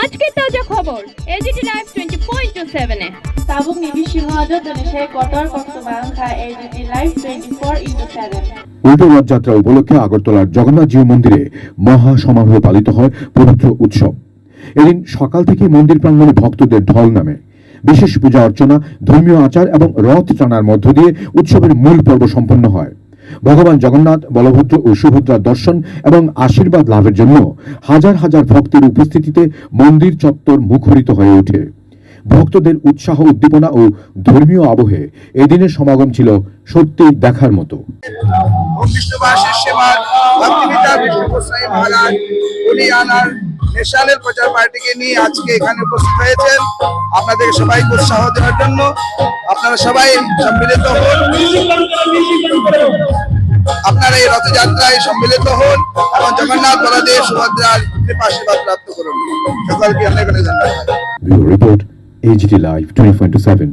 আজকের তাজা খবর এজিটি লাইভ 24/7 এ Tabuk ni Bishimajo Indonesia kotor Koktomangka AGT Live 24/7 উল্টো রথযাত্রা উপলক্ষে আগরতলার জগন্নাথ জিউ মন্দিরে মহা সমারোহে পালিত হয় পবিত্র উৎসব। এদিন সকাল থেকে মন্দির প্রাঙ্গণে ভক্তদের ঢল নামে। বিশেষ পূজা অর্চনা, ধর্মীয় আচার এবং রথ টানার মধ্য দিয়ে উৎসবের মূল পর্ব সম্পন্ন হয়। ভগবান জগন্নাথ, বলভদ্র ও সুভদ্রার দর্শন এবং আশীর্বাদ লাভের জন্য হাজার হাজার ভক্তের উপস্থিতিতে মন্দির চত্বর মুখরিত হয়ে ওঠে। ভক্তদের উৎসাহ, উদ্দীপনা ও ধর্মীয় আবহে এদিনের সমাগম ছিল সত্যি দেখার মতো। ন্যাশনাল প্রচার পার্টিকে নিয়ে আজকে এখানে উপস্থিত হয়েছেন। আপনাদের সবাইকে উৎসাহ দেওয়ার জন্য আপনারা সবাই সম্মিলিত হন, আপনারা এই রথযাত্রায় সম্মিলিত হন এবং জগন্নাথ, বলদেব, সুভদ্রার কৃপা আশীর্বাদ প্রাপ্ত করুন। সকলকে অনেক অনেক ধন্যবাদ। Report AGT Live 24/7।